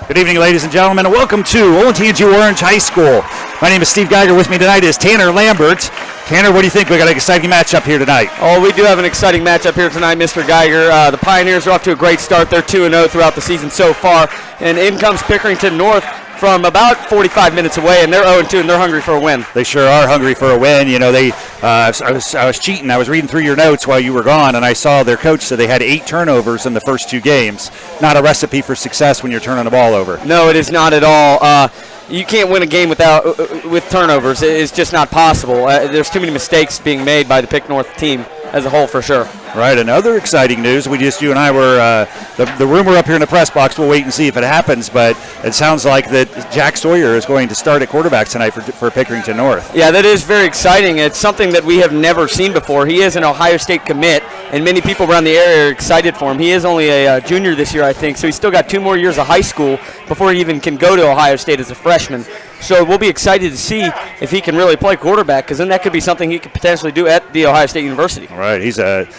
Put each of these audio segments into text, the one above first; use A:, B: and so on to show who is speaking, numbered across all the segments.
A: Good evening, ladies and gentlemen, and welcome to OOHS Orange High School. My name is Steve Geiger. With me tonight is Tanner Lambert. Tanner, what do you think? We got an exciting matchup here tonight.
B: Oh, we do have an exciting matchup here tonight, Mr. Geiger. The Pioneers are off to a great start. They're 2-0 throughout the season so far. And in comes Pickerington North from about 45 minutes away, and they're 0-2, and they're hungry for a win.
A: They sure are hungry for a win. You know, I was cheating. I was reading through your notes while you were gone, and I saw their coach said they had 8 turnovers in the first 2 games. Not a recipe for success when you're turning the ball over.
B: No, it is not at all. You can't win a game with turnovers. It's just not possible. There's too many mistakes being made by the Pick North team as a whole, for sure.
A: Right, and other exciting news, you and I were, the rumor up here in the press box, we'll wait and see if it happens, but it sounds like that Jack Sawyer is going to start at quarterback tonight for Pickerington North.
B: Yeah, that is very exciting. It's something that we have never seen before. He is an Ohio State commit, and many people around the area are excited for him. He is only a junior this year, I think, so he's still got 2 more years of high school before he even can go to Ohio State as a freshman. So we'll be excited to see if he can really play quarterback, because then that could be something he could potentially do at the Ohio State University.
A: All right, he's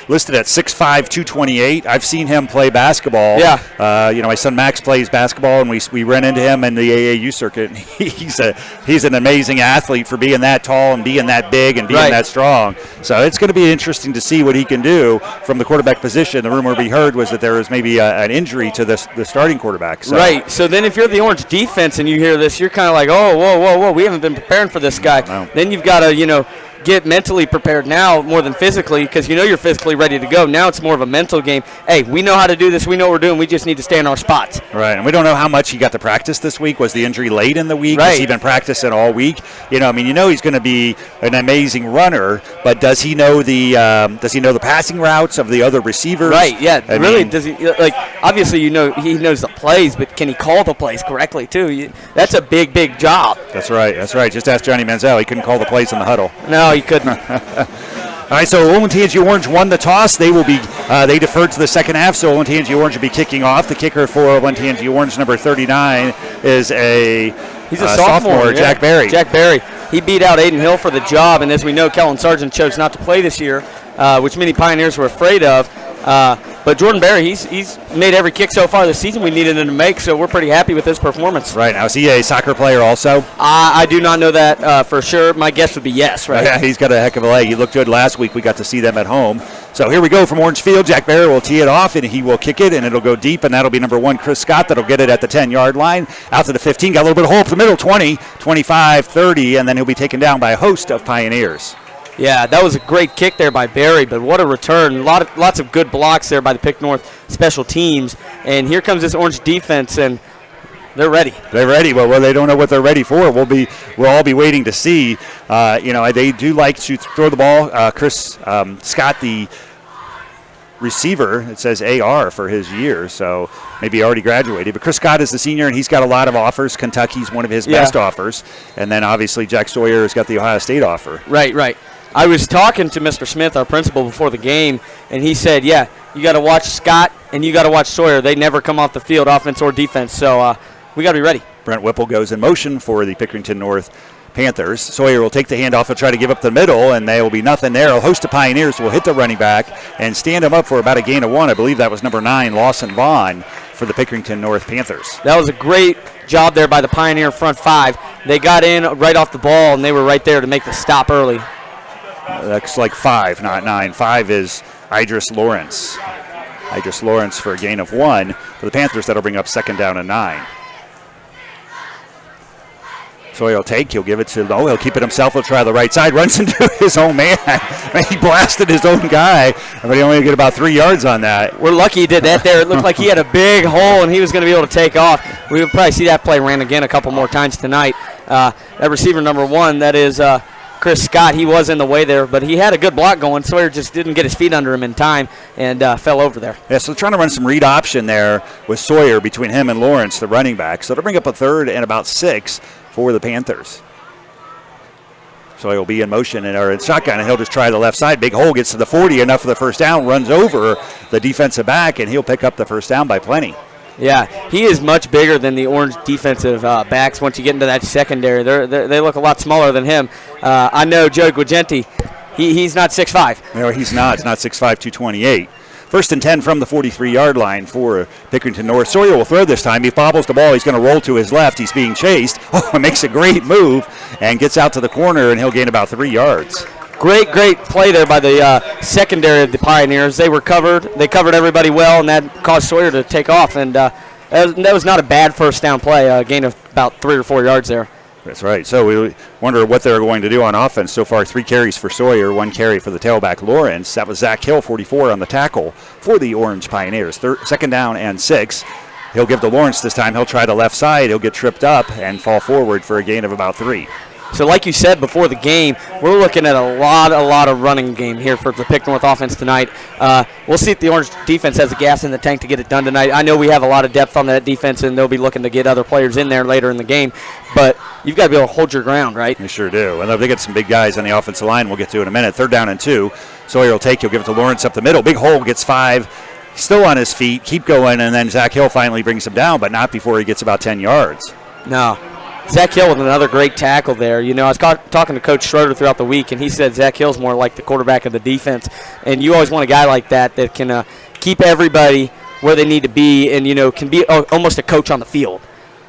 A: listed at 6'5", 228. I've seen him play basketball.
B: Yeah.
A: My son Max plays basketball, and we ran into him in the AAU circuit. He's an amazing athlete for being that tall and being that big and being that strong. So it's going to be interesting to see what he can do from the quarterback position. The rumor we heard was that there was maybe an injury to the starting quarterback. So.
B: Right. So then if you're the Orange defense and you hear this, you're kind of like, oh, whoa, we haven't been preparing for this guy.
A: No.
B: Then you've got to, get mentally prepared now more than physically, because you're physically ready to go. Now it's more of a mental game. Hey, we know how to do this. We know what we're doing. We just need to stay in our spots.
A: Right, and we don't know how much he got to practice this week. Was the injury late in the week?
B: Right.
A: Has he been practicing all week? He's going to be an amazing runner, but does he know the passing routes of the other receivers?
B: Right, yeah. Does he, obviously he knows the plays, but can he call the plays correctly too? That's a big job.
A: That's right. Just ask Johnny Manziel. He couldn't call the plays in the huddle.
B: No, he couldn't.
A: All right, so OOHS Orange won the toss. They will be they deferred to the second half, so OOHS Orange will be kicking off. The kicker for OOHS Orange, number 39, is
B: he's a sophomore,
A: Jack Berry.
B: Jack Berry. He beat out Aiden Hill for the job, and as we know, Kellen Sargent chose not to play this year, which many Pioneers were afraid of. But Jordan Berry, he's made every kick so far this season we needed him to make, so we're pretty happy with his performance.
A: Right. Now, is he a soccer player also?
B: I do not know that for sure. My guess would be yes, right?
A: Yeah, he's got a heck of a leg. He looked good last week. We got to see them at home. So here we go from Orange Field. Jack Berry will tee it off, and he will kick it, and it'll go deep, and that'll be number 1, Chris Scott. That'll get it at the 10-yard line. Out to the 15. Got a little bit of hole up the middle, 20, 25, 30, and then he'll be taken down by a host of Pioneers.
B: Yeah, that was a great kick there by Berry, but what a return. Lots of good blocks there by the Pick North special teams. And here comes this Orange defense, and they're ready.
A: They're ready. Well, they don't know what they're ready for. We'll all be waiting to see. They do like to throw the ball. Chris Scott, the receiver, it says AR for his year, so maybe already graduated. But Chris Scott is the senior, and he's got a lot of offers. Kentucky's one of his best offers. And then obviously Jack Sawyer has got the Ohio State offer.
B: Right. I was talking to Mr. Smith, our principal, before the game, and he said, you got to watch Scott and you got to watch Sawyer. They never come off the field, offense or defense, so we got to be ready.
A: Brent Whipple goes in motion for the Pickerington North Panthers. Sawyer will take the handoff. He'll try to give up the middle, and there will be nothing there. A host of Pioneers will hit the running back and stand him up for about a gain of 1. I believe that was number 9, Lawson Vaughn, for the Pickerington North Panthers.
B: That was a great job there by the Pioneer front 5. They got in right off the ball, and they were right there to make the stop early.
A: That's like 5, not 9. 5 is Idris Lawrence. Idris Lawrence for a gain of 1. For the Panthers, that'll bring up second down and 9. So he'll give it to Lowe. He'll keep it himself. He'll try the right side. Runs into his own man. He blasted his own guy, but he only get about 3 yards on that.
B: We're lucky he did that there. It looked like he had a big hole, and he was going to be able to take off. We would probably see that play ran again a couple more times tonight. That receiver number 1, that is Chris Scott, he was in the way there, but he had a good block going. Sawyer just didn't get his feet under him in time and fell over there.
A: Yeah, so trying to run some read option there with Sawyer between him and Lawrence, the running back. So to bring up a 3rd and about 6 for the Panthers. So he'll be in motion or in shotgun, and he'll just try the left side. Big hole, gets to the 40, enough for the first down, runs over the defensive back, and he'll pick up the first down by plenty.
B: Yeah, he is much bigger than the Orange defensive backs. Once you get into that secondary, they look a lot smaller than him. I know Joe Guagenti, he's not 6'5".
A: No, he's not. It's not 6'5", 228. First and 10 from the 43-yard line for Pickerington North. Sawyer will throw this time. He bobbles the ball. He's going to roll to his left. He's being chased. Oh, makes a great move and gets out to the corner, and he'll gain about 3 yards.
B: Great play there by the secondary of the Pioneers. They were covered. They covered everybody well, and that caused Sawyer to take off. And that was not a bad first down play, a gain of about 3 or 4 yards there.
A: That's right. So we wonder what they're going to do on offense. So far, 3 carries for Sawyer, 1 carry for the tailback Lawrence. That was Zach Hill, 44, on the tackle for the Orange Pioneers. Second down and 6. He'll give to Lawrence this time. He'll try the left side. He'll get tripped up and fall forward for a gain of about 3.
B: So like you said before the game, we're looking at a lot of running game here for the Pick North offense tonight. We'll see if the Orange defense has the gas in the tank to get it done tonight. I know we have a lot of depth on that defense, and they'll be looking to get other players in there later in the game. But you've got to be able to hold your ground, right?
A: They sure do. And they get some big guys on the offensive line we'll get to in a minute. Third down and 2. Sawyer will take. He'll give it to Lawrence up the middle. Big hole, gets 5. Still on his feet. Keep going, and then Zach Hill finally brings him down, but not before he gets about 10 yards.
B: No. Zach Hill with another great tackle there. You know, I was talking to Coach Schroeder throughout the week, and he said Zach Hill's more like the quarterback of the defense. And you always want a guy like that can keep everybody where they need to be and, can be almost a coach on the field.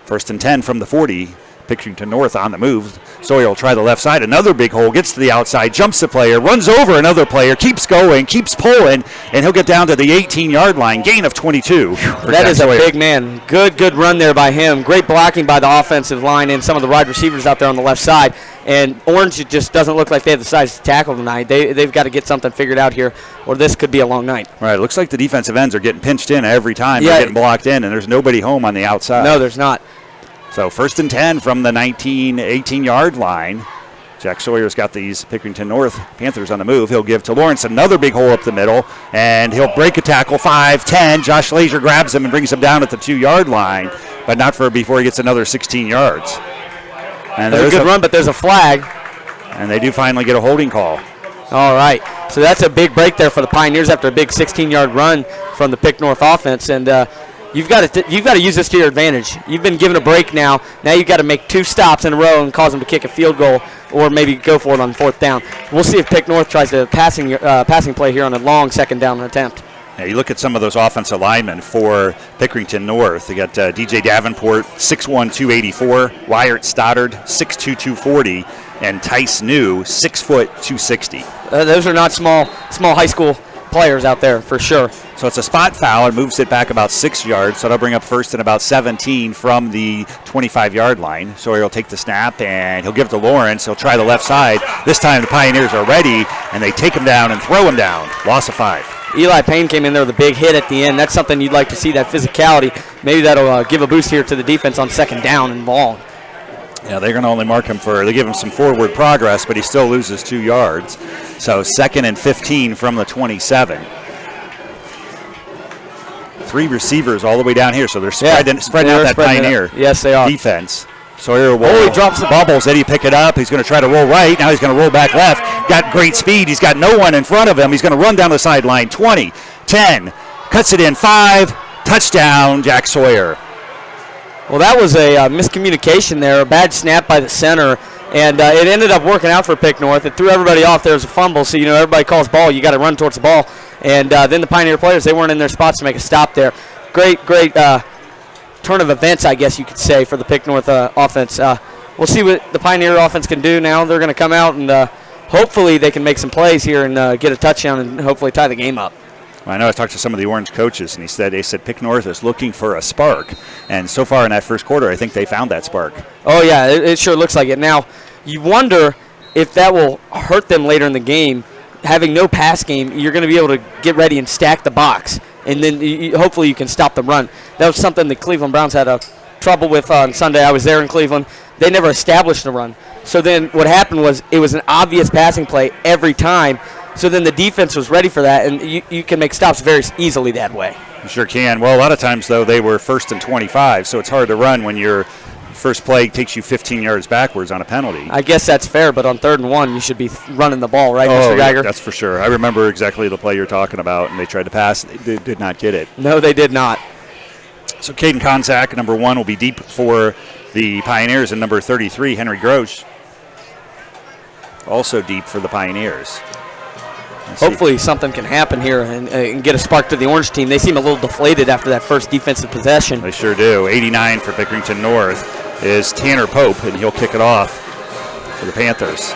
A: First and 10 from the 40. Pickerington North on the move. Sawyer will try the left side. Another big hole. Gets to the outside. Jumps the player. Runs over another player. Keeps going. Keeps pulling. And he'll get down to the 18-yard line. Gain of 22.
B: That is a big man. Good run there by him. Great blocking by the offensive line and some of the wide receivers out there on the left side. And Orange just doesn't look like they have the size to tackle tonight. They've got to get something figured out here, or this could be a long night.
A: Right. It looks like the defensive ends are getting pinched in every time. Yeah. They're getting blocked in, and there's nobody home on the outside.
B: No, there's not.
A: So first and 10 from the 18-yard line. Jack Sawyer's got these Pickerington North Panthers on the move. He'll give to Lawrence another big hole up the middle, and he'll break a tackle. 5-10. Josh Lazier grabs him and brings him down at the 2-yard line, but not before he gets another 16 yards.
B: And there's a good run, but there's a flag.
A: And they do finally get a holding call.
B: All right. So that's a big break there for the Pioneers after a big 16-yard run from the Pick North offense. And you've got to use this to your advantage. You've been given a break now. Now you've got to make 2 stops in a row and cause them to kick a field goal or maybe go for it on 4th down. We'll see if Pick North tries to passing play here on a long 2nd down attempt.
A: Yeah, you look at some of those offensive linemen for Pickerington North. They got DJ Davenport, 6'1", 284, Wyatt Stoddard, 6'2", 240, and Tice New, 6 foot, 260.
B: Those are not small high school players out there for sure.
A: So it's a spot foul and moves it back about 6 yards. So that'll bring up first and about 17 from the 25-yard line. Sawyer will take the snap and he'll give it to Lawrence. He'll try the left side. This time the Pioneers are ready and they take him down and throw him down. Loss of 5.
B: Eli Payne came in there with a big hit at the end. That's something you'd like to see, that physicality. Maybe that'll give a boost here to the defense on 2nd down and long.
A: Yeah, they're going to only mark him they give him some forward progress, but he still loses 2 yards. So 2nd and 15 from the 27. 3 receivers all the way down here, so they're spreading out that Pioneer
B: yes, they are.
A: defense. Sawyer he drops the bubbles. Eddie pick it up. He's going to try to roll right. Now he's going to roll back left. Got great speed. He's got no one in front of him. He's going to run down the sideline. 20, 10, cuts it in 5. Touchdown, Jack Sawyer.
B: Well, that was a miscommunication there, a bad snap by the center, and it ended up working out for Pick North. It threw everybody off. There was a fumble, so everybody calls ball. You got to run towards the ball, and then the Pioneer players, they weren't in their spots to make a stop there. Great turn of events, I guess you could say, for the Pick North offense. We'll see what the Pioneer offense can do now. They're going to come out and hopefully they can make some plays here and get a touchdown and hopefully tie the game up.
A: Well, I know I talked to some of the Orange coaches, and they said Pick North is looking for a spark. And so far in that first quarter, I think they found that spark.
B: Oh, yeah, it sure looks like it. Now, you wonder if that will hurt them later in the game. Having no pass game, you're going to be able to get ready and stack the box. And then hopefully you can stop the run. That was something the Cleveland Browns had trouble with on Sunday. I was there in Cleveland. They never established a run. So then what happened was it was an obvious passing play every time. So then the defense was ready for that, and you can make stops very easily that way.
A: You sure can. Well, a lot of times, though, they were 1st and 25, so it's hard to run when your first play takes you 15 yards backwards on a penalty.
B: I guess that's fair, but on 3rd and 1, you should be running the ball, right, Mr. Geiger?
A: That's for sure. I remember exactly the play you're talking about, and they tried to pass. They did not get it.
B: No, they did not.
A: So Caden Konzak, number 1, will be deep for the Pioneers, and number 33, Henry Grosch, also deep for the Pioneers.
B: Hopefully something can happen here and get a spark to the Orange team. They seem a little deflated after that first defensive possession.
A: They sure do. 89 for Pickerington North is Tanner Pope, and he'll kick it off for the Panthers.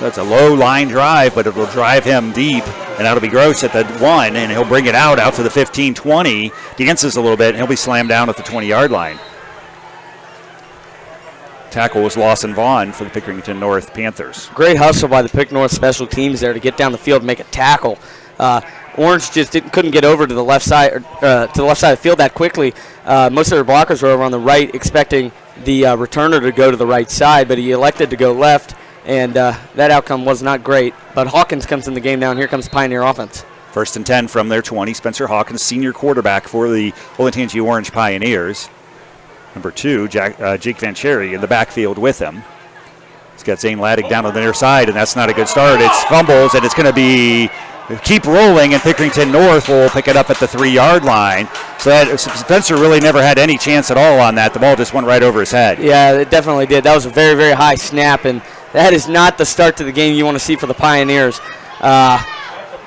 A: That's a low line drive, but it will drive him deep, and that'll be Gross at the 1, and he'll bring it out to the 15-20. Dances a little bit, and he'll be slammed down at the 20-yard line. Tackle was Lawson Vaughn for the Pickerington North Panthers.
B: Great hustle by the Pick North special teams there to get down the field and make a tackle. Orange just couldn't get over to the left side of the field that quickly. Most of their blockers were over on the right, expecting the returner to go to the right side, but he elected to go left. And that outcome was not great. But Hawkins comes in the game now, and here comes Pioneer offense.
A: 1st and 10 from their 20. Spencer Hawkins, senior quarterback for the Olentangy Orange Pioneers. Number 2, Jake Van Cherry in the backfield with him. He's got Zane Laddick down on the near side, and that's not a good start. It's fumbles, and it's going to be keep rolling, and Pickerington North will pick it up at the 3-yard line. So Spencer really never had any chance at all on that. The ball just went right over his head.
B: Yeah, it definitely did. That was a very, very high snap, and that is not the start to the game you want to see for the Pioneers.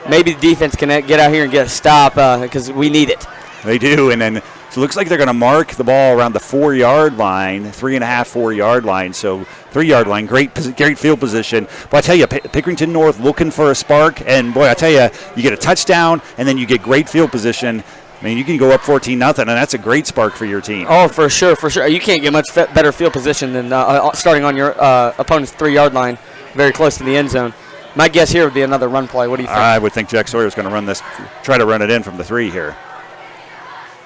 B: Maybe the defense can get out here and get a stop because we need it.
A: They do, and then so it looks like they're going to mark the ball around the 4-yard line, 3.5, 4-yard line. So 3-yard line, great field position. But I tell you, Pickerington North looking for a spark, and boy, I tell you, you get a touchdown, and then you get great field position. I mean, you can go up 14-0, and that's a great spark for your team.
B: Oh, for sure, for sure. You can't get much better field position than starting on your opponent's 3-yard line, very close to the end zone. My guess here would be another run play. What do you think?
A: I would think Jack Sawyer is going to try to run it in from the 3 here.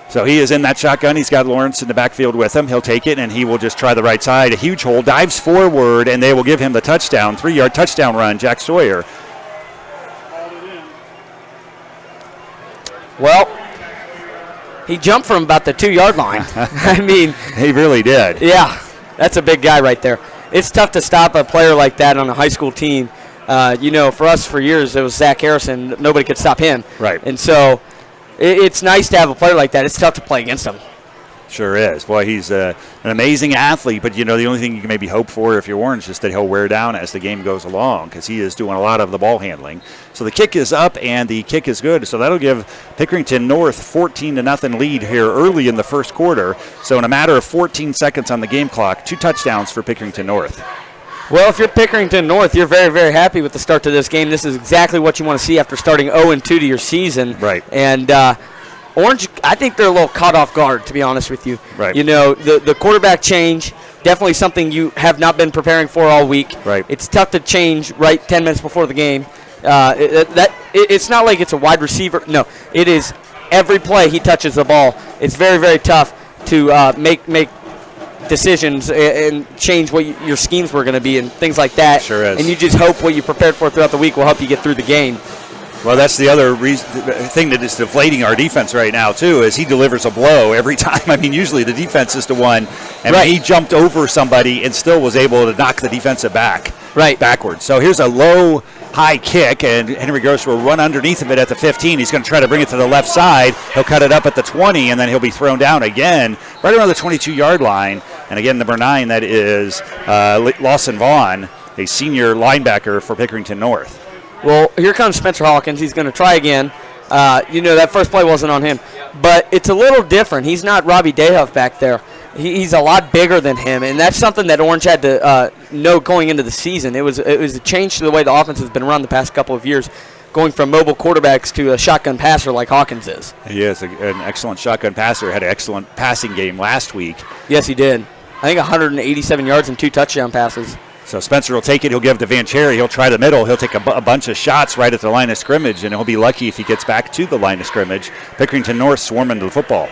A: So he is in that shotgun. He's got Lawrence in the backfield with him. He'll take it, and he will just try the right side. A huge hole, dives forward, and they will give him the touchdown, 3-yard touchdown run, Jack Sawyer.
B: Well, he jumped from about the 2-yard line. I mean,
A: he really did.
B: Yeah, that's a big guy right there. It's tough to stop a player like that on a high school team. For us for years, it was Zach Harrison. Nobody could stop him.
A: Right.
B: And so it's nice to have a player like that. It's tough to play against him.
A: Sure is. Boy, he's an amazing athlete, but, the only thing you can maybe hope for if you're Orange is just that he'll wear down as the game goes along because he is doing a lot of the ball handling. So the kick is up, and the kick is good. So that'll give Pickerington North 14-0 lead here early in the first quarter. So in a matter of 14 seconds on the game clock, 2 touchdowns for Pickerington North.
B: Well, if you're Pickerington North, you're very, very happy with the start to this game. This is exactly what you want to see after starting 0-2 to your season.
A: Right.
B: And Orange, I think they're a little caught off guard, to be honest with you.
A: Right.
B: The quarterback change, definitely something you have not been preparing for all week.
A: Right.
B: It's tough to change right 10 minutes before the game. It's not like it's a wide receiver. No, it is every play he touches the ball. It's very, very tough to make decisions and change what your schemes were going to be and things like that.
A: Sure is.
B: And you just hope what you prepared for throughout the week will help you get through the game.
A: Well, that's the other thing that is deflating our defense right now, too, is he delivers a blow every time. I mean, usually the defense is the one, and
B: right.
A: He jumped over somebody and still was able to knock the defensive back backwards. So here's a low, high kick, and Henry Gross will run underneath of it at the 15. He's going to try to bring it to the left side. He'll cut it up at the 20, and then he'll be thrown down again right around the 22-yard line. And again, number 9, that is Lawson Vaughn, a senior linebacker for Pickerington North.
B: Well, here comes Spencer Hawkins. He's going to try again. That first play wasn't on him. But it's a little different. He's not Robbie Dayhuff back there. He's a lot bigger than him, and that's something that Orange had to know going into the season. It was a change to the way the offense has been run the past couple of years, going from mobile quarterbacks to a shotgun passer like Hawkins is.
A: He is an excellent shotgun passer. Had an excellent passing game last week.
B: Yes, he did. I think 187 yards and 2 touchdown passes.
A: So Spencer will take it. He'll give it to Van Cherry. He'll try the middle. He'll take a bunch of shots right at the line of scrimmage, and he'll be lucky if he gets back to the line of scrimmage. Pickerington North swarming to the football.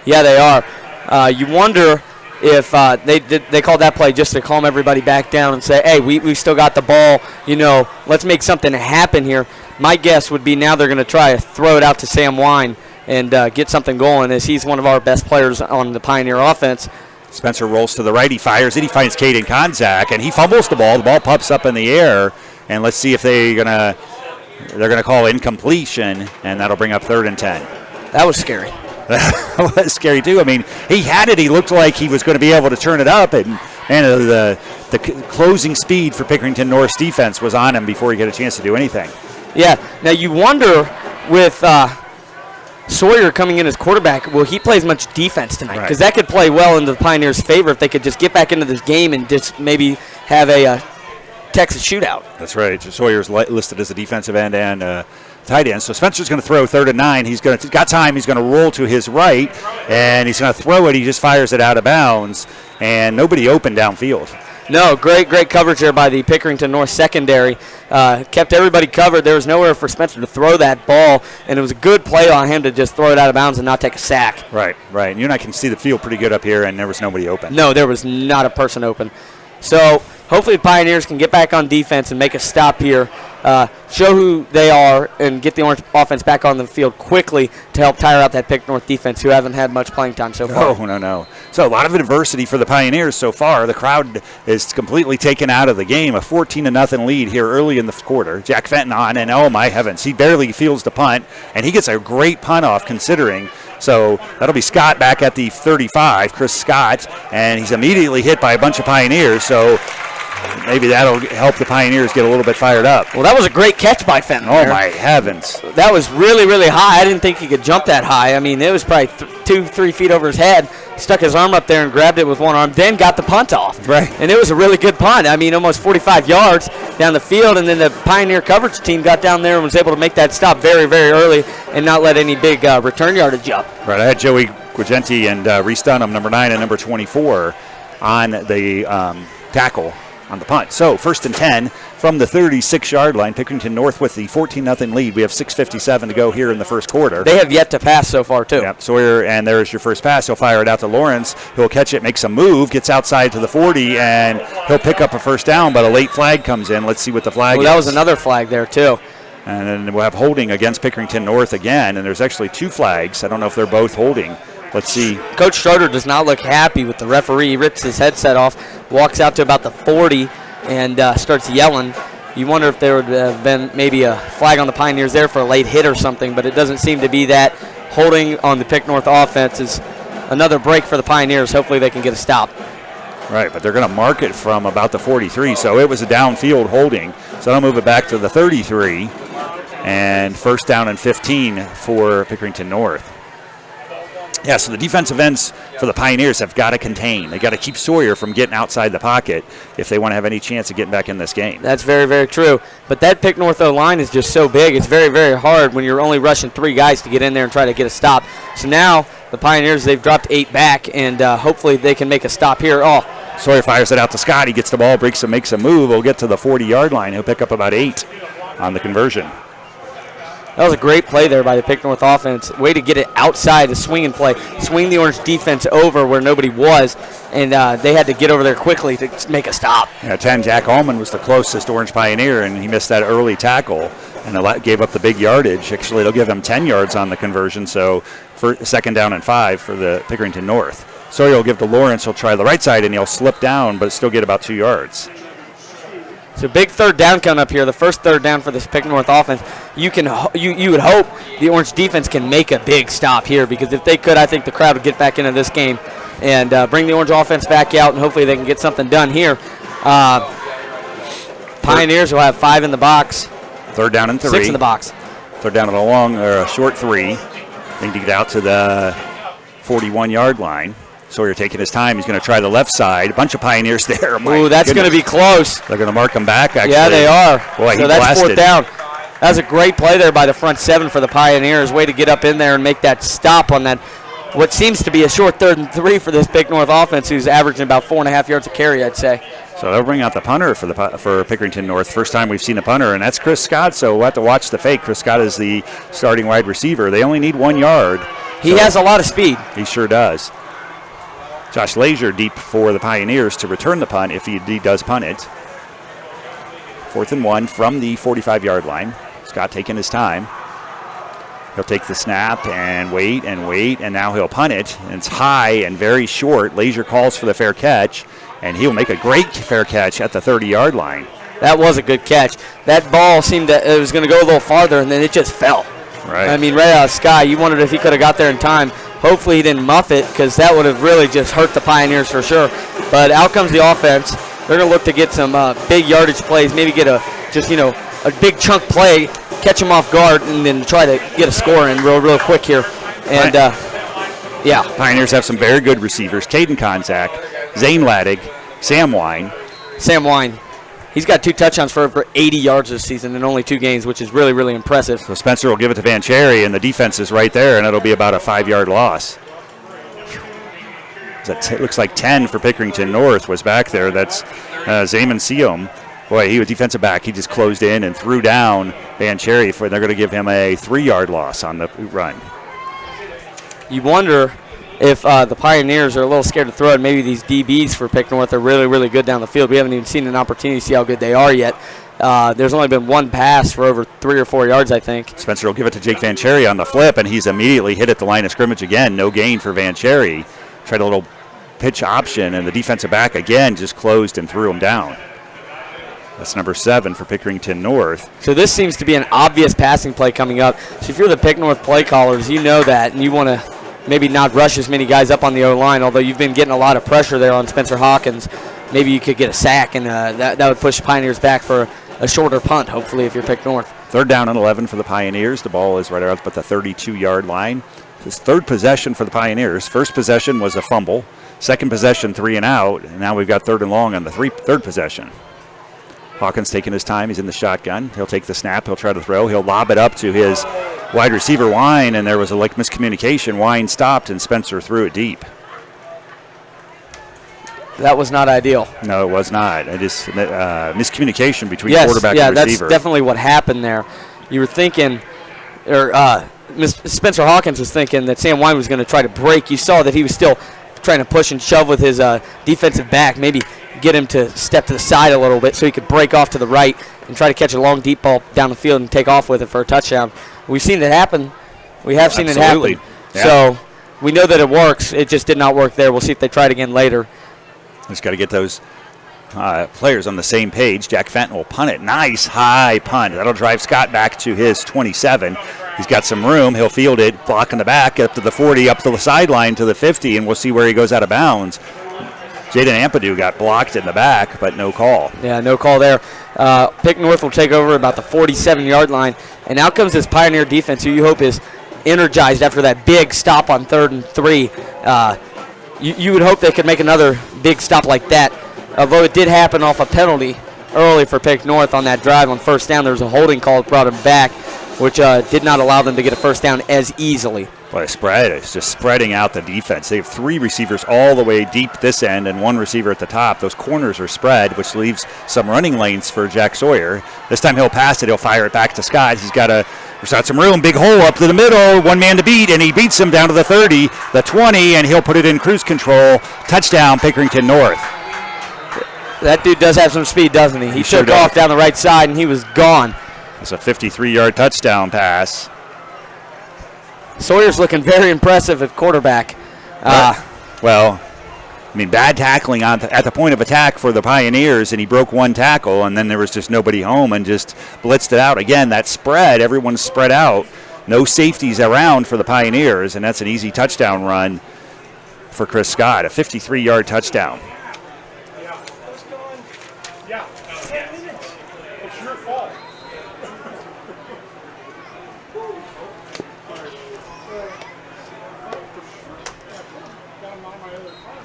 B: Yeah, they are. You wonder if they called that play just to calm everybody back down and say, hey, we've still got the ball. Let's make something happen here. My guess would be now they're going to try to throw it out to Sam Wine and get something going, as he's one of our best players on the Pioneer offense.
A: Spencer rolls to the right. He fires it. He finds Caden Konzak, and he fumbles the ball. The ball pops up in the air, and let's see if they're gonna call incompletion, and that'll bring up 3rd and 10.
B: That was scary.
A: That was scary too. I mean, he had it. He looked like he was going to be able to turn it up, and man, the closing speed for Pickerington North's defense was on him before he got a chance to do anything.
B: Yeah. Now you wonder with Sawyer coming in as quarterback, will he play as much defense tonight? Because that could play well into the Pioneers' favor if they could just get back into this game and just maybe have a Texas shootout.
A: That's right. Sawyer's listed as a defensive end and tight end. So Spencer's going to throw 3rd and 9. He's got time. He's going to roll to his right, and he's going to throw it. He just fires it out of bounds, and nobody open downfield.
B: No, great coverage there by the Pickerington North secondary. Kept everybody covered. There was nowhere for Spencer to throw that ball, and it was a good play on him to just throw it out of bounds and not take a sack.
A: Right. And you and I can see the field pretty good up here, and there was nobody open.
B: No, there was not a person open. So hopefully the Pioneers can get back on defense and make a stop here, show who they are, and get the Orange offense back on the field quickly to help tire out that Pick North defense, who haven't had much playing time so far.
A: Oh, no. So a lot of adversity for the Pioneers so far. The crowd is completely taken out of the game. A 14-0 lead here early in the quarter. Jack Fenton on, and oh my heavens, he barely fields the punt, and he gets a great punt off considering. So that'll be Scott back at the 35, Chris Scott, and he's immediately hit by a bunch of Pioneers. So maybe that'll help the Pioneers get a little bit fired up.
B: Well, that was a great catch by Fenton.
A: Oh, my heavens.
B: That was really, really high. I didn't think he could jump that high. I mean, it was probably 2-3 feet over his head. Stuck his arm up there and grabbed it with one arm, then got the punt off.
A: Right.
B: And it was a really good punt. I mean, almost 45 yards down the field, and then the Pioneer coverage team got down there and was able to make that stop very, very early and not let any big return yardage up.
A: Right. I had Joey Guagenti and Reese Dunham, number 9 and number 24, on the tackle on the punt. So 1st and 10 from the 36-yard line. Pickerington North with the 14-0 lead. We have 6:57 to go here in the first quarter.
B: They have yet to pass so far, too.
A: Yep. Sawyer, and there's your first pass. He'll fire it out to Lawrence. He'll catch it, makes a move, gets outside to the 40, and he'll pick up a first down, but a late flag comes in. Let's see what the flag is.
B: That was another flag there, too.
A: And then we'll have holding against Pickerington North again, and there's actually 2 flags. I don't know if they're both holding. Let's see.
B: Coach Schroeder does not look happy with the referee. He rips his headset off, walks out to about the 40, and starts yelling. You wonder if there would have been maybe a flag on the Pioneers there for a late hit or something, but it doesn't seem to be that. Holding on the Pick North offense is another break for the Pioneers. Hopefully they can get a stop.
A: Right, but they're going to mark it from about the 43, so it was a downfield holding. So they'll move it back to the 33, and 1st down and 15 for Pickerington North. Yeah, so the defensive ends for the Pioneers have got to contain. They got to keep Sawyer from getting outside the pocket if they want to have any chance of getting back in this game.
B: That's very, very true. But that Pick North O-line is just so big. It's very, very hard when you're only rushing 3 guys to get in there and try to get a stop. So now the Pioneers, they've dropped 8 back, and hopefully they can make a stop here. Oh,
A: Sawyer fires it out to Scott. He gets the ball, breaks and makes a move. He'll get to the 40-yard line. He'll pick up about 8 on the conversion.
B: That was a great play there by the Pick North offense. Way to get it outside, a swing and play. Swing the Orange defense over where nobody was, and they had to get over there quickly to make a stop.
A: Yeah, 10, Jack Allman was the closest Orange Pioneer, and he missed that early tackle and gave up the big yardage. Actually, they'll give him 10 yards on the conversion, so for 2nd down and 5 for the Pickerington North. Sawyer will give to Lawrence. He'll try the right side, and he'll slip down, but still get about 2 yards.
B: So big 3rd down coming up here, the first 3rd down for this Pick North offense. You would hope the Orange defense can make a big stop here, because if they could, I think the crowd would get back into this game and bring the Orange offense back out, and hopefully they can get something done here. Pioneers will have 5 in the box.
A: 3rd down and 3.
B: 6 in the box.
A: 3rd down and a long or a short 3. They need to get out to the 41-yard line. Sawyer taking his time. He's going to try the left side. A bunch of Pioneers there.
B: Ooh, that's going to be close.
A: They're going to mark him back, actually.
B: Yeah, they are.
A: Boy,
B: so that's 4th down. That was a great play there by the front 7 for the Pioneers. Way to get up in there and make that stop on that, what seems to be a short 3rd and 3 for this Pick North offense, who's averaging about 4.5 yards a carry, I'd say.
A: So they'll bring out the punter for Pickerington North. First time we've seen a punter, and that's Chris Scott, so we'll have to watch the fake. Chris Scott is the starting wide receiver. They only need 1 yard.
B: He has a lot of speed.
A: He sure does. Josh Lazier deep for the Pioneers to return the punt if he does punt it. 4th and 1 from the 45-yard line. Scott taking his time. He'll take the snap and wait, and now he'll punt it. And it's high and very short. Lazier calls for the fair catch, and he'll make a great fair catch at the 30-yard line.
B: That was a good catch. That ball seemed it was going to go a little farther, and then it just fell.
A: Right.
B: I mean, right out of the sky. You wondered if he could have got there in time. Hopefully he didn't muff it, because that would have really just hurt the Pioneers for sure. But out comes the offense. They're going to look to get some big yardage plays, maybe get a big chunk play, catch them off guard, and then try to get a score in real quick here. And,
A: Pioneers have some very good receivers. Caden Konzak, Zane Laddig, Sam Wine.
B: Sam Wine, he's got 2 touchdowns for over 80 yards this season in only 2 games, which is really, really impressive.
A: So Spencer will give it to Van Cherry, and the defense is right there, and it'll be about a 5-yard loss. It looks like 10 for Pickerington North was back there. That's Zaman Siom. Boy, he was defensive back. He just closed in and threw down Van Cherry. They're going to give him a 3-yard loss on the run.
B: You wonder if the Pioneers are a little scared to throw it. Maybe these DBs for Pick North are really, really good down the field. We haven't even seen an opportunity to see how good they are yet. There's only been 1 pass for over 3 or 4 yards, I think.
A: Spencer will give it to Jake Van Cherry on the flip, and he's immediately hit at the line of scrimmage again. No gain for Van Cherry. Tried a little pitch option, and the defensive back again just closed and threw him down. That's number 7 for Pickerington North.
B: So this seems to be an obvious passing play coming up. So if you're the Pick North play callers, you know that, and you want to maybe not rush as many guys up on the O-line, although you've been getting a lot of pressure there on Spencer Hawkins. Maybe you could get a sack, and that would push Pioneers back for a shorter punt, hopefully, if you're Pick North.
A: 3rd down and 11 for the Pioneers. The ball is right up at the 32-yard line. This 3rd possession for the Pioneers. First possession was a fumble. Second possession, 3 and out. And now we've got 3rd and long on the 3rd possession. Hawkins taking his time. He's in the shotgun. He'll take the snap. He'll try to throw. He'll lob it up to his wide receiver, Wine, and there was a miscommunication. Wine stopped, and Spencer threw it deep.
B: That was not ideal.
A: No, it was not. It is miscommunication between quarterback and receiver.
B: Yeah, that's definitely what happened there. You were thinking, Spencer Hawkins was thinking that Sam Wine was going to try to break. You saw that he was still trying to push and shove with his defensive back, maybe get him to step to the side a little bit so he could break off to the right and try to catch a long, deep ball down the field and take off with it for a touchdown. We've seen it happen. We have seen it happen.
A: Yeah.
B: So we know that it works. It just did not work there. We'll see if they try it again later.
A: Just got to get those players on the same page. Jack Fenton will punt it. Nice high punt. That'll drive Scott back to his 27. He's got some room. He'll field it, block in the back, up to the 40, up to the sideline to the 50, and we'll see where he goes out of bounds. Jaden Ampadu got blocked in the back, but no call.
B: Yeah, no call there. Pick North will take over about the 47-yard line, and out comes this Pioneer defense, who you hope is energized after that big stop on 3rd and 3. You would hope they could make another big stop like that, although it did happen off a penalty early for Pick North on that drive on 1st down. There was a holding call that brought him back, which did not allow them to get a 1st down as easily.
A: Boy, spread. It's just spreading out the defense. They have 3 receivers all the way deep this end and 1 receiver at the top. Those corners are spread, which leaves some running lanes for Jack Sawyer. This time he'll pass it. He'll fire it back to Scott. He's got some room. Big hole up to the middle. 1 man to beat, and he beats him down to the 30, the 20, and he'll put it in cruise control. Touchdown, Pickerington North.
B: That dude does have some speed, doesn't he? He took off down the right side, and he was gone.
A: It's a 53-yard touchdown pass.
B: Sawyer's looking very impressive at quarterback.
A: Bad tackling at the point of attack for the Pioneers, and he broke 1 tackle, and then there was just nobody home and just blitzed it out. Again, that spread, everyone's spread out. No safeties around for the Pioneers, and that's an easy touchdown run for Chris Scott, a 53-yard touchdown.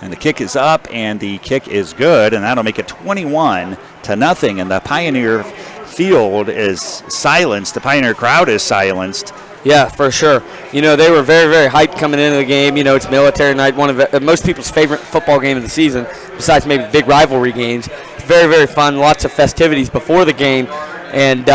A: And the kick is up, and the kick is good, and that'll make it 21-0. And the Pioneer field is silenced. The Pioneer crowd is silenced.
B: Yeah, for sure. They were very, very hyped coming into the game. It's military night, one of most people's favorite football game of the season, besides maybe big rivalry games. It's very, very fun, lots of festivities before the game, and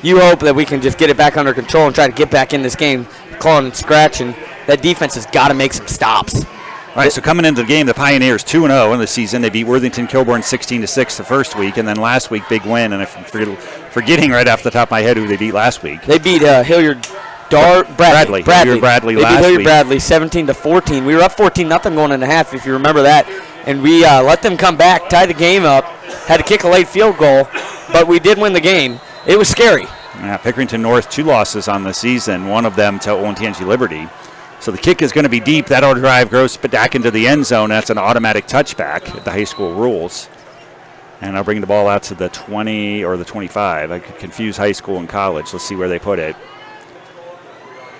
B: you hope that we can just get it back under control and try to get back in this game, clawing and scratching. That defense has got to make some stops.
A: All right, so coming into the game, the Pioneers 2-0 in the season. They beat Worthington Kilbourne 16-6 the first week, and then last week, big win. And I'm forgetting right off the top of my head who they beat last week.
B: They beat Hilliard Bradley.
A: Hilliard Bradley
B: they
A: last
B: beat Hilliard
A: week.
B: Bradley 17-14. We were up 14-0 going into half, if you remember that. And we let them come back, tie the game up, had to kick a late field goal, but we did win the game. It was scary.
A: Yeah, Pickerington North, 2 losses on the season, one of them to Olentangy Liberty. So the kick is going to be deep. That'll drive Gross back into the end zone. That's an automatic touchback at the high school rules. And I'll bring the ball out to the 20 or the 25. I could confuse high school and college. Let's see where they put it.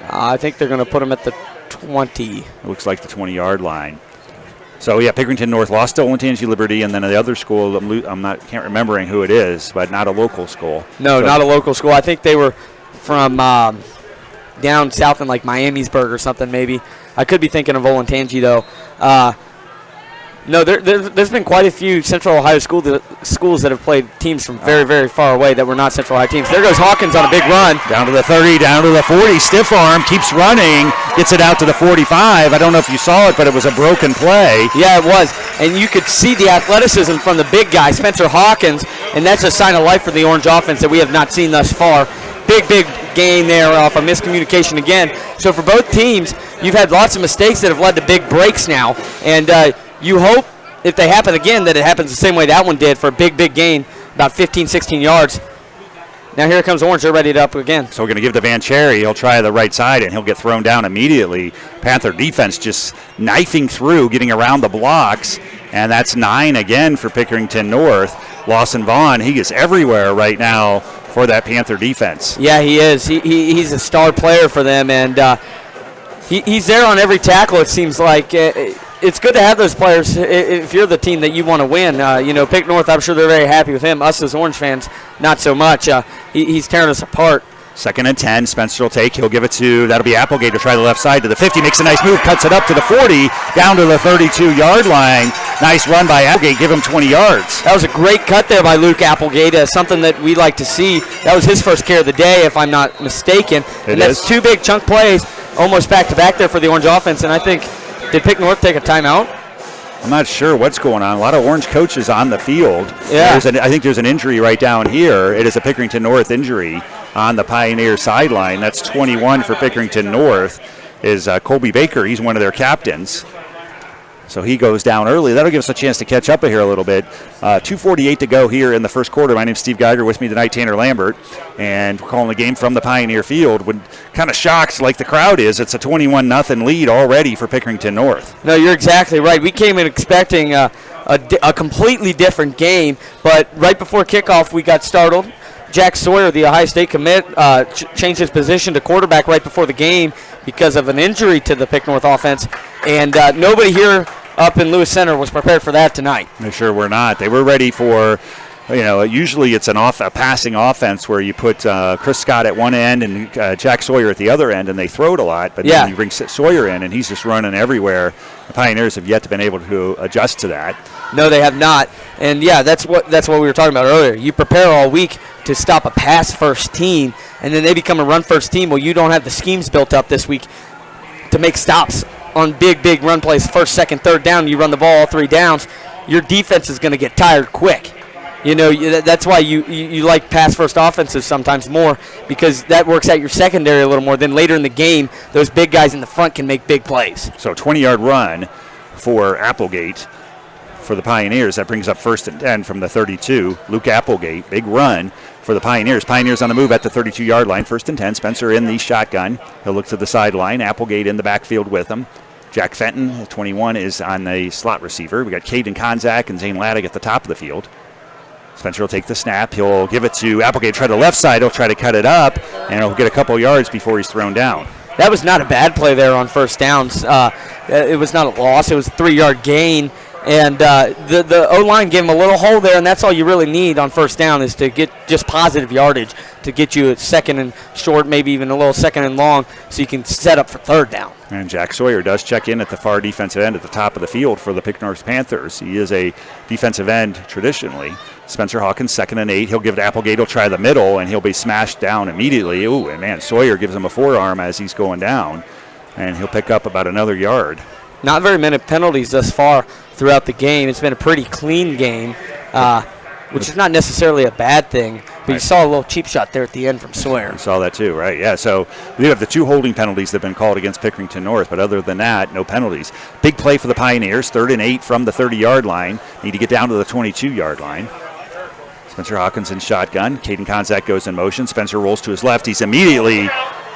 B: I think they're going to put him at the 20.
A: It looks like the 20-yard line. So, yeah, Pickerington North lost to Olentangy Liberty, and then the other school, can't remembering who it is, but not a local school.
B: No, not a local school. I think they were from down south in like Miamisburg or something maybe. I could be thinking of Olentangy, though. No, there's been quite a few Central Ohio schools that have played teams from very, very far away that were not Central Ohio teams. There goes Hawkins on a big run.
A: Down to the 30, down to the 40. Stiff arm, keeps running, gets it out to the 45. I don't know if you saw it, but it was a broken play.
B: Yeah, it was. And you could see the athleticism from the big guy, Spencer Hawkins, and that's a sign of life for the Orange offense that we have not seen thus far. Big gain there off a miscommunication again. So for both teams, you've had lots of mistakes that have led to big breaks now. And you hope, if they happen again, that it happens the same way that one did for a big gain, about 15, 16 yards. Now here comes Orange. They're ready to up again.
A: So we're going to give to Van Cherry. He'll try the right side, and he'll get thrown down immediately. Panther defense just knifing through, getting around the blocks, and that's 9 again for Pickerington North. Lawson Vaughn, he is everywhere right now for that Panther defense.
B: Yeah, he is. He's a star player for them, and he's there on every tackle, it seems like. It's good to have those players if you're the team that you want to win. Pick North, I'm sure they're very happy with him. Us as Orange fans, not so much. He's tearing us apart.
A: 2nd and 10, Spencer will take. He'll give it to, that'll be Applegate to try the left side to the 50. Makes a nice move, cuts it up to the 40, down to the 32-yard line. Nice run by Applegate, give him 20 yards.
B: That was a great cut there by Luke Applegate, something that we like to see. That was his first carry of the day, if I'm not mistaken. And that's 2 big chunk plays, almost back-to-back there for the Orange offense. And I think, did Pick North take a timeout?
A: I'm not sure what's going on. A lot of Orange coaches on the field.
B: Yeah.
A: I think there's an injury right down here. It is a Pickerington North injury on the Pioneer sideline. That's 21 for Pickerington North is Colby Baker. He's one of their captains. So he goes down early. That'll give us a chance to catch up here a little bit. 2:48 to go here in the first quarter. My name's Steve Geiger. With me tonight, Tanner Lambert. And we're calling the game from the Pioneer Field. When kind of shocked like the crowd is. It's a 21-0 lead already for Pickerington North.
B: No, you're exactly right. We came in expecting a completely different game. But right before kickoff, we got startled. Jack Sawyer, the Ohio State commit, changed his position to quarterback right before the game because of an injury to the Pick North offense. And nobody here up in Lewis Center was prepared for that tonight.
A: They sure were not. They were ready for, usually it's a passing offense where you put Chris Scott at one end and Jack Sawyer at the other end, and they throw it a lot. But then you bring Sawyer in, and he's just running everywhere. The Pioneers have yet to been able to adjust to that.
B: No, they have not. And, yeah, that's what we were talking about earlier. You prepare all week to stop a pass-first team, and then they become a run-first team. Well, you don't have the schemes built up this week to make stops on big run plays, 1st, 2nd, 3rd down. You run the ball all 3 downs. Your defense is going to get tired quick. That's why you like pass-first offenses sometimes more, because that works out your secondary a little more. Then later in the game, those big guys in the front can make big plays.
A: So 20-yard run for Applegate for the Pioneers. That brings up 1st and 10 from the 32. Luke Applegate, big run for the Pioneers. Pioneers on the move at the 32-yard line. 1st and 10. Spencer in the shotgun. He'll look to the sideline. Applegate in the backfield with him. Jack Fenton, 21, is on the slot receiver. We got Caden Konzak and Zane Laddick at the top of the field. Spencer will take the snap. He'll give it to Applegate. Try the left side. He'll try to cut it up, and he'll get a couple yards before he's thrown down.
B: That was not a bad play there on 1st downs. It was not a loss. It was a 3-yard gain. And the O-line gave him a little hole there, and that's all you really need on 1st down is to get just positive yardage to get you a 2nd and short, maybe even a little 2nd and long, so you can set up for 3rd down.
A: And Jack Sawyer does check in at the far defensive end at the top of the field for the Pick North Panthers. He is a defensive end traditionally. Spencer Hawkins, 2nd and 8. He'll give it to Applegate. He'll try the middle, and he'll be smashed down immediately. Ooh, and man, Sawyer gives him a forearm as he's going down, and he'll pick up about another yard.
B: Not very many penalties thus far throughout the game. It's been a pretty clean game, which is not necessarily a bad thing. But you saw a little cheap shot there at the end from Sawyer.
A: You saw that too, right? Yeah, so we have the 2 holding penalties that have been called against Pickerington North, but other than that, no penalties. Big play for the Pioneers, 3rd and 8 from the 30-yard line. Need to get down to the 22-yard line. Spencer Hawkins in shotgun. Caden Konzak goes in motion. Spencer rolls to his left. He's immediately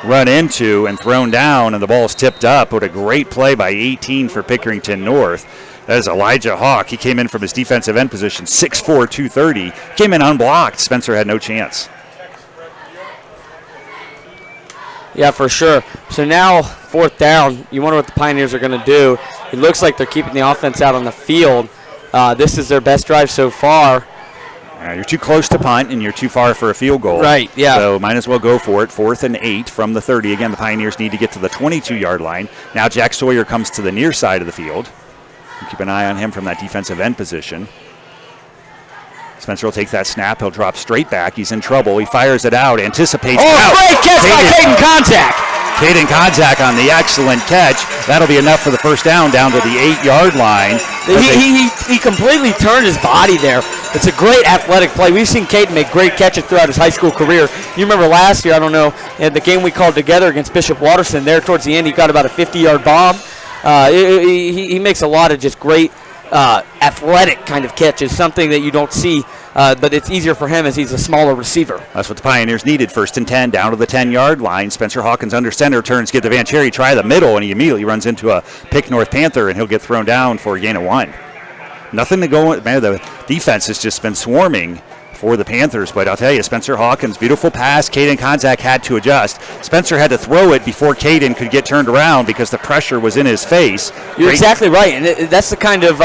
A: run into and thrown down, and the ball's tipped up. What a great play by 18 for Pickerington North. That is Elijah Hawk. He came in from his defensive end position, 6'4", 230. Came in unblocked. Spencer had no chance.
B: Yeah, for sure. So now, 4th down, you wonder what the Pioneers are going to do. It looks like they're keeping the offense out on the field. This is their best drive so far.
A: You're too close to punt, and you're too far for a field goal.
B: Right, yeah.
A: So might as well go for it. 4th and 8 from the 30. Again, the Pioneers need to get to the 22-yard line. Now Jack Sawyer comes to the near side of the field. Keep an eye on him from that defensive end position. Spencer will take that snap. He'll drop straight back. He's in trouble. He fires it out, anticipates.
B: Oh, great catch by Caden Konzak.
A: Caden Konzak on the excellent catch. That'll be enough for the first down to the 8-yard line.
B: He completely turned his body there. It's a great athletic play. We've seen Caden make great catches throughout his high school career. You remember last year, I don't know, in the game we called together against Bishop Watterson, there towards the end, he got about a 50-yard bomb. He makes a lot of just great athletic kind of catches, something that you don't see, but it's easier for him as he's a smaller receiver.
A: That's what the Pioneers needed. 1st and 10 down to the 10-yard line. Spencer Hawkins under center turns, get to Van Cherry, try the middle, and he immediately runs into a Pick North Panther, and he'll get thrown down for a gain of 1. Nothing to go on. Man, the defense has just been swarming for the Panthers, but I'll tell you, Spencer Hawkins, beautiful pass. Caden Konzak had to adjust. Spencer had to throw it before Caden could get turned around because the pressure was in his face.
B: You're exactly right, and that's the kind of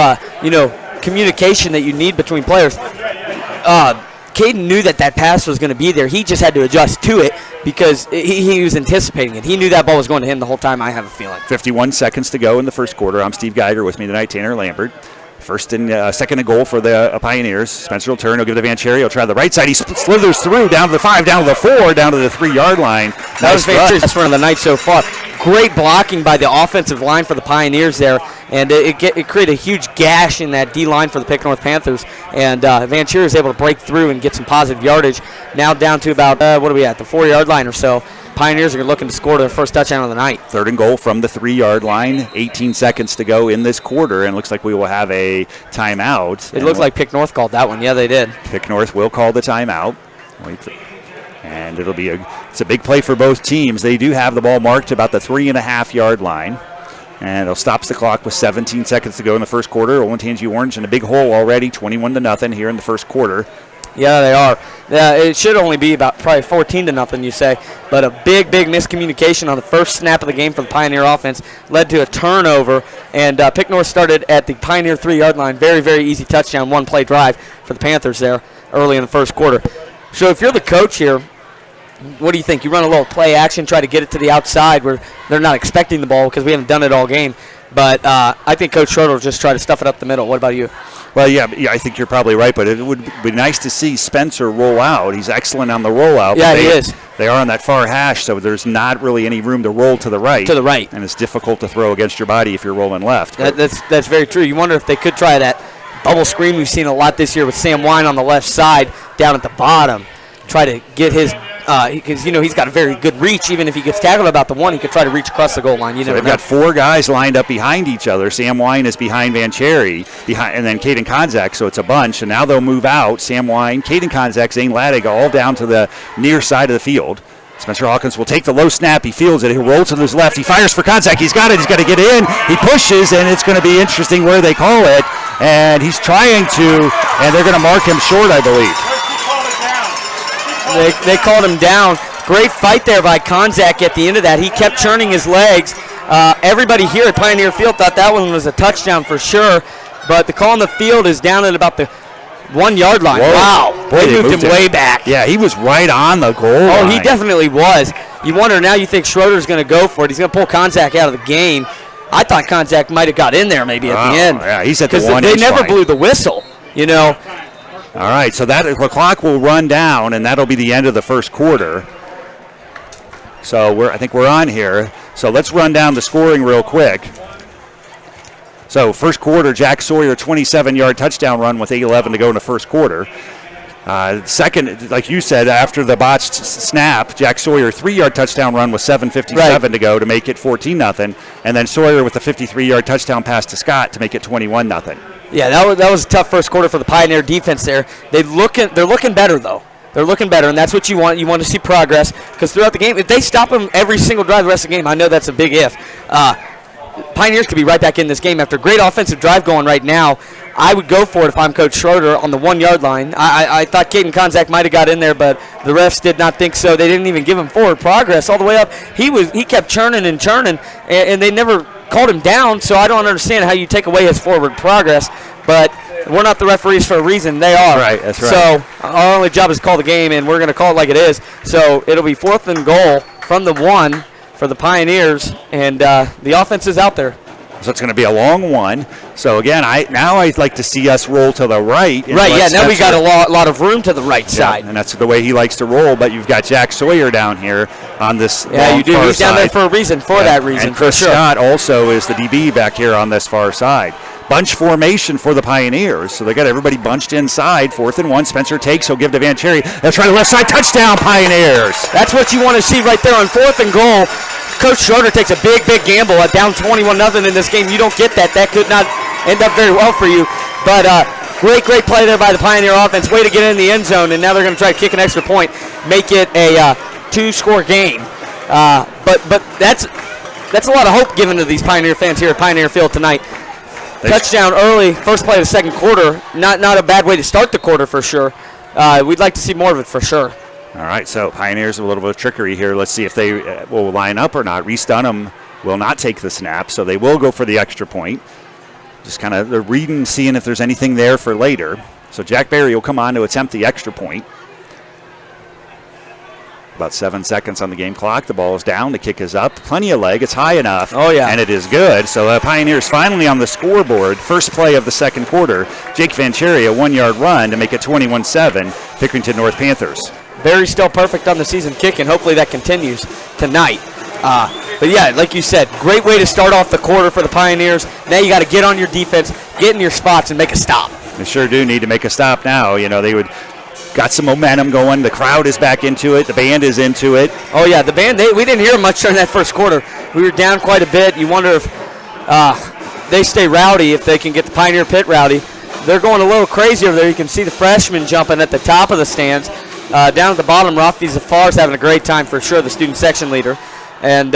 B: communication that you need between players. Caden knew that pass was going to be there. He just had to adjust to it because he was anticipating it. He knew that ball was going to him the whole time, I have a feeling.
A: 51 seconds to go in the first quarter. I'm Steve Geiger, with me tonight, Tanner Lambert. First and second and goal for the Pioneers. Spencer will turn. He'll give it to Van Cherry. He'll try the right side. He slithers through down to the 5, down to the 4, down to the 3-yard line.
B: That was Van Cherry's best run of the night so far. Great blocking by the offensive line for the Pioneers there, and it created a huge gash in that D line for the Pick North Panthers. And Van Cherry was able to break through and get some positive yardage. Now down to about what are we at, the 4-yard line or so. Pioneers are looking to score their first touchdown of the night. 3rd
A: and goal from the 3-yard line. 18 seconds to go in this quarter, and it looks like we will have a timeout.
B: It looks like Pick North called that one. Yeah, they did.
A: Pick North will call the timeout. And it's a big play for both teams. They do have the ball marked about the 3.5-yard line. And it'll stops the clock with 17 seconds to go in the first quarter. Olentangy Orange in a big hole already, 21-0 here in the first quarter.
B: Yeah, they are. It should only be about probably 14-0, you say. But a big miscommunication on the first snap of the game for the Pioneer offense led to a turnover. And Pick North started at the Pioneer 3-yard line. Very, very easy touchdown, one-play drive for the Panthers there early in the first quarter. So if you're the coach here, what do you think? You run a little play action, try to get it to the outside where they're not expecting the ball because we haven't done it all game. But I think Coach Schroeder will just try to stuff it up the middle. What about you?
A: Well, yeah, I think you're probably right, but it would be nice to see Spencer roll out. He's excellent on the rollout.
B: Yeah, he is.
A: They are on that far hash, so there's not really any room to roll to the right.
B: To the right.
A: And it's difficult to throw against your body if you're rolling left.
B: That's very true. You wonder if they could try that bubble screen we've seen a lot this year with Sam Wine on the left side down at the bottom. Try to get his because he's got a very good reach. Even if he gets tackled about the 1, he could try to reach across the goal line.
A: They've got 4 guys lined up behind each other. Sam Wine is behind Van Cherry, and then Caden Konzak, so it's a bunch. And now they'll move out. Sam Wine, Caden Konzak, Zane Laddig, all down to the near side of the field. Spencer Hawkins will take the low snap. He fields it. He rolls to his left. He fires for Konzak. He's got it. He's got to get in. He pushes, and it's going to be interesting where they call it. And he's trying to, and they're going to mark him short, I believe.
B: They called him down. Great fight there by Konzak at the end of that. He kept churning his legs. Everybody here at Pioneer Field thought that one was a touchdown for sure, but the call on the field is down at about the 1-yard line.
A: Whoa.
B: Wow.
A: Boy,
B: they moved him way back.
A: Yeah, he was right on the goal line.
B: Oh, he definitely was. You wonder now, you think Schroeder's going to go for it. He's going to pull Konzak out of the game. I thought Konzak might have got in there maybe at the end.
A: Yeah, he's at the 1-inch line.
B: Because they never blew the whistle,
A: All right, so the clock will run down, and that'll be the end of the first quarter. So I think we're on here. So let's run down the scoring real quick. So first quarter, Jack Sawyer, 27-yard touchdown run with 8:11 to go in the first quarter. Second, like you said, after the botched snap, Jack Sawyer, 3-yard touchdown run with 7:57 to go to make it 14-0. And then Sawyer with a 53-yard touchdown pass to Scott to make it 21-0.
B: Yeah, that was a tough first quarter for the Pioneer defense there. They're looking better, though. They're looking better, and that's what you want. You want to see progress because throughout the game, if they stop them every single drive the rest of the game, I know that's a big if. Pioneers could be right back in this game after a great offensive drive going right now. I would go for it if I'm Coach Schroeder on the 1 yard line. I thought Caden Konzak might have got in there, but the refs did not think so. They didn't even give him forward progress all the way up. He kept churning and churning, and they never called him down, so I don't understand how you take away his forward progress. But we're not the referees for a reason. They are.
A: Right, that's right.
B: So our only job is to call the game, and we're going to call it like it is. So it'll be 4th and goal from the 1 for the Pioneers, and the offense is out there.
A: So it's going to be a long one. So, again, I'd like to see us roll to the right.
B: Right, yeah, now we got a lot of room to the right side.
A: And that's the way he likes to roll, but you've got Jack Sawyer down here on this
B: Yeah, you do. He's down there for a reason, that reason.
A: And Chris Scott also is the DB back here on this far side. Bunch formation for the Pioneers. So they got everybody bunched inside. 4th and 1. Spencer takes. He'll give to Van Cherry. They'll try the left side. Touchdown, Pioneers.
B: That's what you want to see right there on 4th and goal. Coach Schroeder takes a big gamble at down 21-0 in this game. You don't get that. That could not end up very well for you. But great play there by the Pioneer offense. Way to get in the end zone, and now they're going to try to kick an extra point, make it a 2-score game. But that's a lot of hope given to these Pioneer fans here at Pioneer Field tonight. Touchdown early, first play of the second quarter. Not a bad way to start the quarter for sure. We'd like to see more of it for sure.
A: All right, so Pioneers a little bit of trickery here. Let's see if they will line up or not. Reese Dunham will not take the snap, so they will go for the extra point. Just kind of they're reading, seeing if there's anything there for later. So Jack Berry will come on to attempt the extra point. About 7 seconds on the game clock. The ball is down. The kick is up. Plenty of leg. It's high enough.
B: Oh, yeah.
A: And it is good. So Pioneers finally on the scoreboard. First play of the second quarter. Jake Van Cherry, a 1-yard run to make it 21-7. Pickerington North Panthers.
B: Barry's still perfect on the season kicking. Hopefully that continues tonight. But, yeah, like you said, great way to start off the quarter for the Pioneers. Now you got to get on your defense, get in your spots, and make a stop.
A: They sure do need to make a stop now. You know, they would got some momentum going. The crowd is back into it. The band is into it.
B: Oh, yeah, the band, we didn't hear much during that first quarter. We were down quite a bit. You wonder if they stay rowdy, if they can get the Pioneer Pit rowdy. They're going a little crazy over there. You can see the freshmen jumping at the top of the stands. Down at the bottom, Rafi Zafar is having a great time for sure, the student section leader. And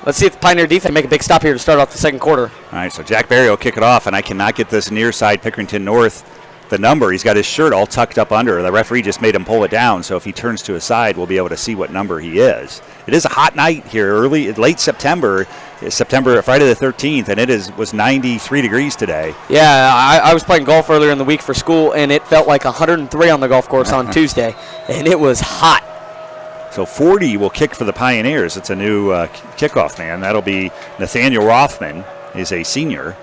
B: let's see if the Pioneer defense can make a big stop here to start off the second quarter.
A: All right, so Jack Berry will kick it off, and I cannot get this near side Pickerington North the number. He's got his shirt all tucked up under. The referee just made him pull it down, so if he turns to his side, we'll be able to see what number he is. It is a hot night here, late September, Friday the 13th, and it was 93 degrees today.
B: Yeah, I was playing golf earlier in the week for school, and it felt like 103 on the golf course on Tuesday, and it was hot.
A: So 40 will kick for the Pioneers. It's a new kickoff man. That'll be Nathaniel Rothman. He's a senior.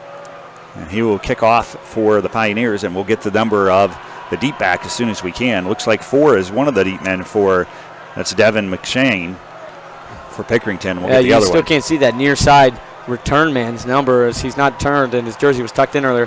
A: And he will kick off for the Pioneers, and we'll get the number of the deep back as soon as we can. Looks like 4 is one of the deep men that's Devin McShane for Pickerington. We'll get the other one.
B: You still can't see that near side return man's number as he's not turned and his jersey was tucked in earlier.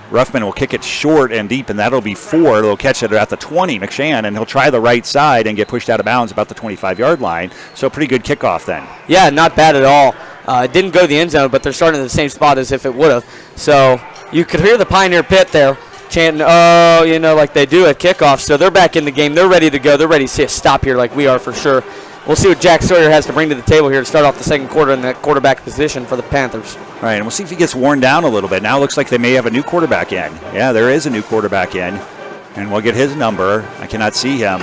A: Ruffman will kick it short and deep, and that'll be 4. They'll catch it at the 20, McShane, and he'll try the right side and get pushed out of bounds about the 25-yard line. So pretty good kickoff then.
B: Yeah, not bad at all. It didn't go to the end zone, but they're starting in the same spot as if it would have. So you could hear the Pioneer Pit there chanting, oh, like they do at kickoff. So they're back in the game. They're ready to go. They're ready to see a stop here like we are for sure. We'll see what Jack Sawyer has to bring to the table here to start off the second quarter in that quarterback position for the Panthers.
A: All right, and we'll see if he gets worn down a little bit. Now it looks like they may have a new quarterback in. Yeah, there is a new quarterback in, and we'll get his number. I cannot see him,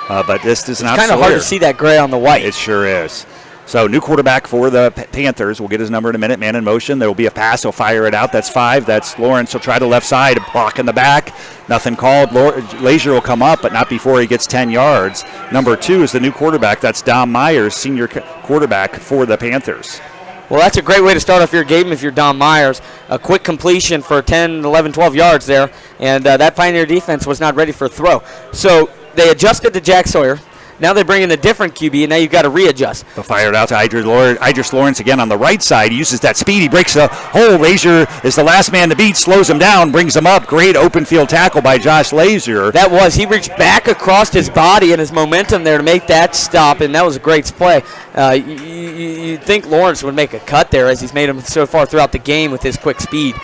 A: but this is not
B: It's kind of hard to see that gray on the white.
A: It sure is. So new quarterback for the Panthers. We'll get his number in a minute. Man in motion. There will be a pass. He'll fire it out. That's 5. That's Lawrence. He'll try the left side. Block in the back. Nothing called. Lazier will come up, but not before he gets 10 yards. Number 2 is the new quarterback. That's Dom Myers, senior quarterback for the Panthers.
B: Well, that's a great way to start off your game if you're Dom Myers. A quick completion for 10, 11, 12 yards there, and that Pioneer defense was not ready for a throw. So they adjusted to Jack Sawyer. Now they bring in a different QB, and now you've got to readjust.
A: They'll fire it out to Idris Lawrence again on the right side. He uses that speed. He breaks the hole. Lazier is the last man to beat, slows him down, brings him up. Great open field tackle by Josh Lazier.
B: He reached back across his body and his momentum there to make that stop, and that was a great play. You'd think Lawrence would make a cut there as he's made him so far throughout the game with his quick speed.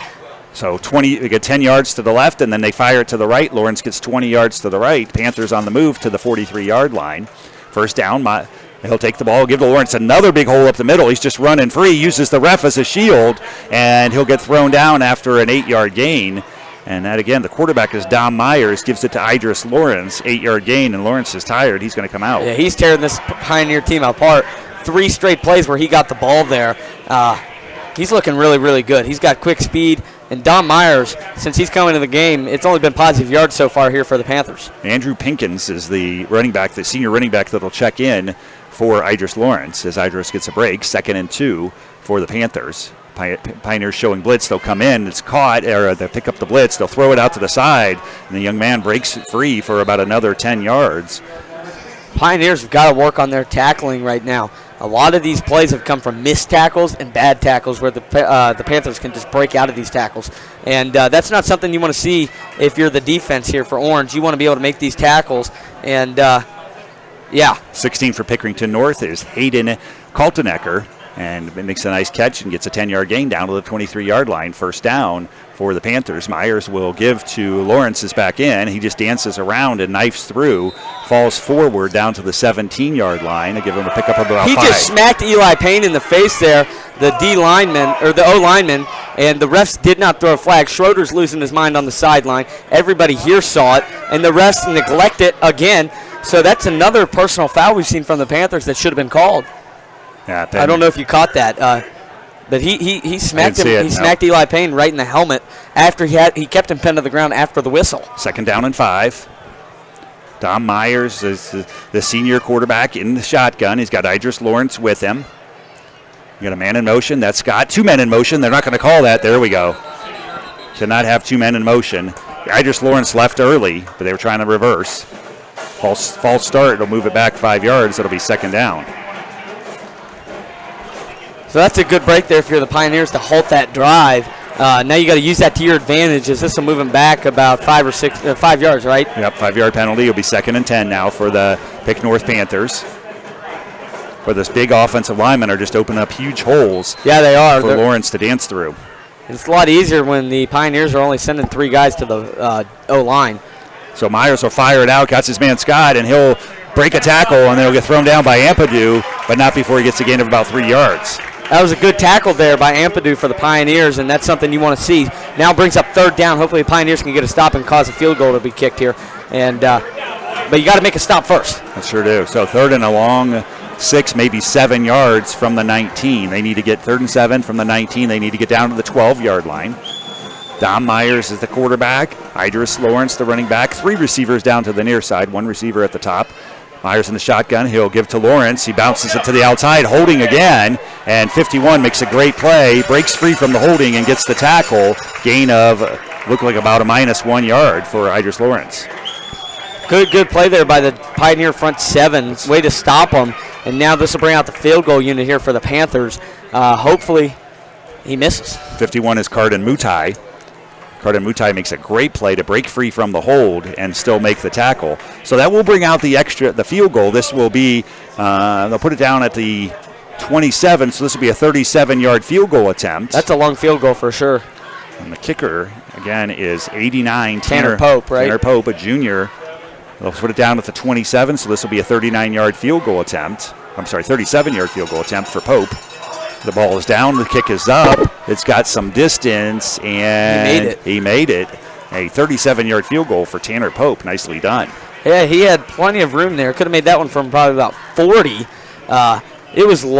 A: So they get 10 yards to the left, and then they fire it to the right. Lawrence gets 20 yards to the right. Panthers on the move to the 43-yard line. First down, he'll take the ball, give to Lawrence another big hole up the middle. He's just running free, uses the ref as a shield, and he'll get thrown down after an 8-yard gain. And that, again, the quarterback is Dom Myers, gives it to Idris Lawrence, 8-yard gain, and Lawrence is tired. He's going to come out.
B: Yeah, he's tearing this Pioneer team apart. 3 straight plays where he got the ball there. He's looking really, really good. He's got quick speed. And Dom Myers, since he's coming to the game, it's only been positive yards so far here for the Panthers.
A: Andrew Pinkins is the running back, the senior running back that will check in for Idris Lawrence as Idris gets a break. 2nd and 2 for the Panthers. Pioneers showing blitz. They'll come in. It's caught, or they'll pick up the blitz. They'll throw it out to the side, and the young man breaks it free for about another 10 yards.
B: Pioneers have got to work on their tackling right now. A lot of these plays have come from missed tackles and bad tackles where the Panthers can just break out of these tackles. And that's not something you want to see if you're the defense here for Orange. You want to be able to make these tackles. And,
A: 16 for Pickerington North is Hayden Kaltenecker. And makes a nice catch and gets a 10-yard gain down to the 23-yard line. First down for the Panthers. Myers will give to Lawrence is back in. He just dances around and knifes through, falls forward down to the 17-yard line. They give him a pickup of about 5.
B: He just smacked Eli Payne in the face there, the D lineman, or the O lineman, and the refs did not throw a flag. Schroeder's losing his mind on the sideline. Everybody here saw it, and the refs neglect it again. So that's another personal foul we've seen from the Panthers that should have been called.
A: Yeah,
B: I don't know if you caught that, but he smacked him. He smacked Eli Payne right in the helmet after he kept him pinned to the ground after the whistle.
A: 2nd down and 5. Dom Myers is the senior quarterback in the shotgun. He's got Idris Lawrence with him. You got a man in motion. That's Scott. 2 men in motion. They're not going to call that. There we go. Cannot have 2 men in motion. Idris Lawrence left early, but they were trying to reverse. False start. It'll move it back 5 yards. It'll be 2nd down.
B: So that's a good break there for the Pioneers to halt that drive. Now you got to use that to your advantage as this will move him back about 5 yards, right?
A: Yep, 5-yard penalty. It'll be 2nd and 10 now for the Pick North Panthers. Where this big offensive linemen are just opening up huge holes.
B: Yeah, they are.
A: For Lawrence to dance through.
B: It's a lot easier when the Pioneers are only sending 3 guys to the O-line.
A: So Myers will fire it out, got his man Scott, and he'll break a tackle, and then he'll get thrown down by Ampadu, but not before he gets a gain of about 3 yards.
B: That was a good tackle there by Ampadu for the Pioneers, and that's something you want to see. Now brings up 3rd down. Hopefully the Pioneers can get a stop and cause a field goal to be kicked here. And but you got to make a stop first.
A: I sure do. So 3rd and a long 6, maybe 7 yards from the 19. They need to get 3rd and 7 from the 19. They need to get down to the 12-yard line. Dom Myers is the quarterback. Idris Lawrence, the running back. 3 receivers down to the near side. 1 receiver at the top. Myers in the shotgun. He'll give to Lawrence. He bounces it to the outside, holding again. And 51 makes a great play, breaks free from the holding and gets the tackle. Gain of, looked like about a -1 yard for Idris Lawrence.
B: Good play there by the Pioneer front 7. Way to stop them. And now this will bring out the field goal unit here for the Panthers. Hopefully he misses.
A: 51 is Cardin Mutai. Cardin Mutai makes a great play to break free from the hold and still make the tackle. So that will bring out the field goal. This will be, they'll put it down at the 27, so this will be a 37-yard field goal attempt.
B: That's a long field goal for sure.
A: And the kicker, again, is 89.
B: Tanner Pope, right?
A: Tanner Pope, a junior. They'll put it down at the 27, so this will be a 39-yard field goal attempt. I'm sorry, 37-yard field goal attempt for Pope. The ball is down, the kick is up. It's got some distance, and he made it. A 37-yard field goal for Tanner Pope. Nicely done.
B: Yeah, he had plenty of room there. Could have made that one from probably about 40. It was